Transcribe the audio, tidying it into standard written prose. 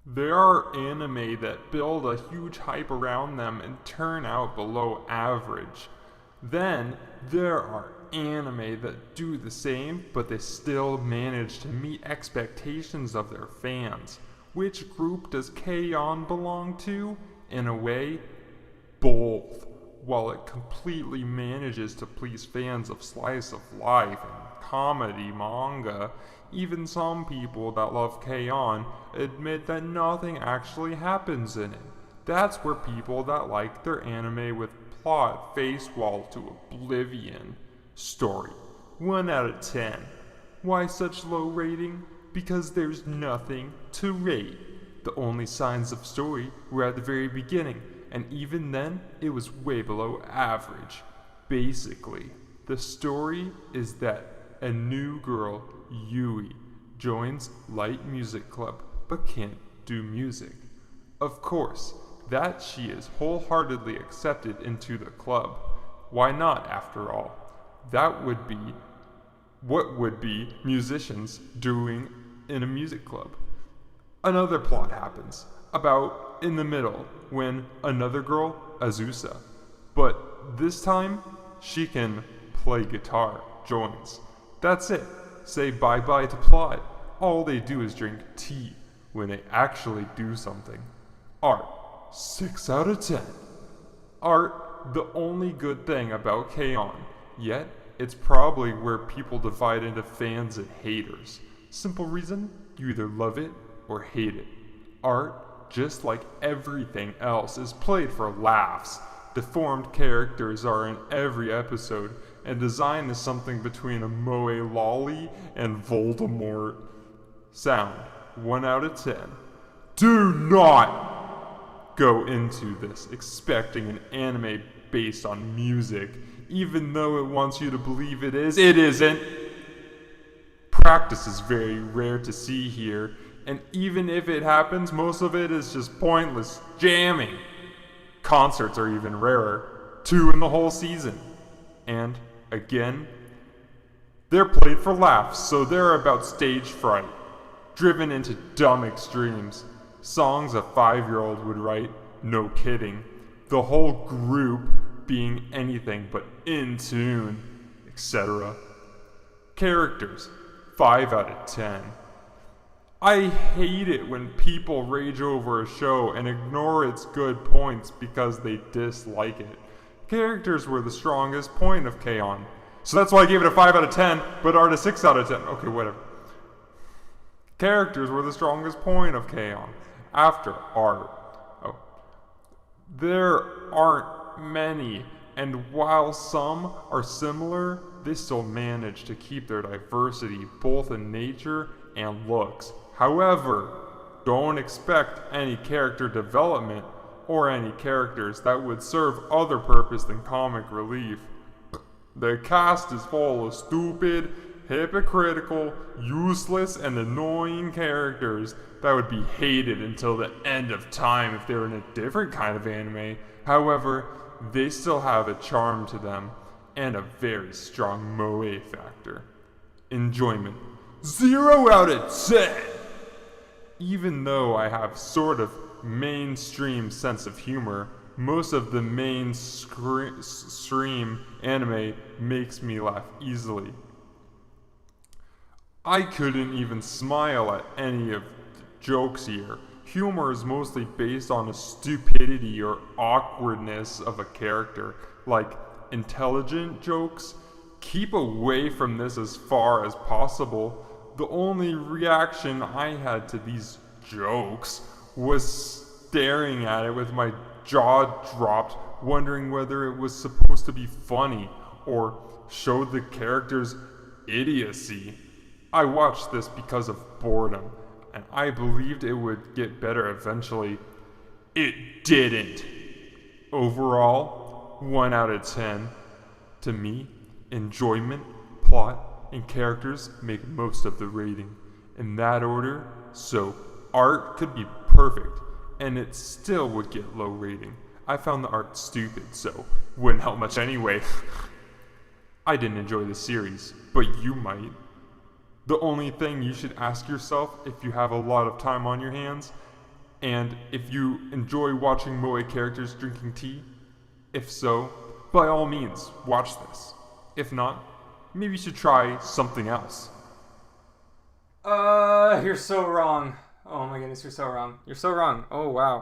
There are anime that build a huge hype around them and turn out below average. Then there are anime that do the same, but they still manage to meet expectations of their fans. Which group does K-On belong to? In a way, both. While it completely manages to please fans of slice of life and comedy manga, even some people that love K-On admit that nothing actually happens in it. That's where people that like their anime with plot face wall to oblivion. Story 1 out of 10. Why such low rating? Because there's nothing to rate. The only signs of story were at the very beginning, and even then, it was way below average. Basically, the story is that a new girl, Yui, joins Light Music Club but can't do music. Of course, that she is wholeheartedly accepted into the club. Why not, after all? That would be what would be musicians doing in a music club. Another plot happens, about in the middle, when another girl, Azusa, but this time she can play guitar, joins. That's it. Say bye-bye to plot. All they do is drink tea when they actually do something. Art, 6 out of 10. Art, the only good thing about K-On! Yet, it's probably where people divide into fans and haters. Simple reason, you either love it or hate it. Art, just like everything else, is played for laughs. Deformed characters are in every episode, and design is something between a moe lolly and Voldemort. Sound, 1 out of 10. Do not go into this expecting an anime based on music, even though it wants you to believe it is. It isn't. Practice is very rare to see here, and even if it happens, most of it is just pointless jamming. Concerts are even rarer, 2 in the whole season. And, again, they're played for laughs, so they're about stage fright, driven into dumb extremes. Songs a 5-year-old would write, no kidding. The whole group being anything but in tune, etc. Characters, 5 out of 10. I hate it when people rage over a show and ignore its good points because they dislike it. Characters were the strongest point of K-On! So that's why I gave it a 5 out of 10, but art a 6 out of 10. Okay, whatever. Characters were the strongest point of K-On! After art. Oh. There aren't many, and while some are similar, they still manage to keep their diversity both in nature and looks. However, don't expect any character development or any characters that would serve other purpose than comic relief. The cast is full of stupid, hypocritical, useless, and annoying characters that would be hated until the end of time if they were in a different kind of anime. However, they still have a charm to them and a very strong moe factor. Enjoyment, 0 out of 10! Even though I have sort of mainstream sense of humor, most of the mainstream anime makes me laugh easily. I couldn't even smile at any of the jokes here. Humor is mostly based on the stupidity or awkwardness of a character, like intelligent jokes. Keep away from this as far as possible. The only reaction I had to these jokes was staring at it with my jaw dropped, wondering whether it was supposed to be funny or show the character's idiocy. I watched this because of boredom, and I believed it would get better eventually. It didn't. Overall, 1 out of 10. To me, enjoyment, plot, and characters make most of the rating. In that order, so art could be perfect, and it still would get low rating. I found the art stupid, so wouldn't help much anyway. I didn't enjoy the series, but you might. The only thing you should ask yourself if you have a lot of time on your hands, And if you enjoy watching moe characters drinking tea, if so, by all means, watch this. If not, maybe you should try something else. You're so wrong. Oh my goodness, you're so wrong. You're so wrong. Oh wow.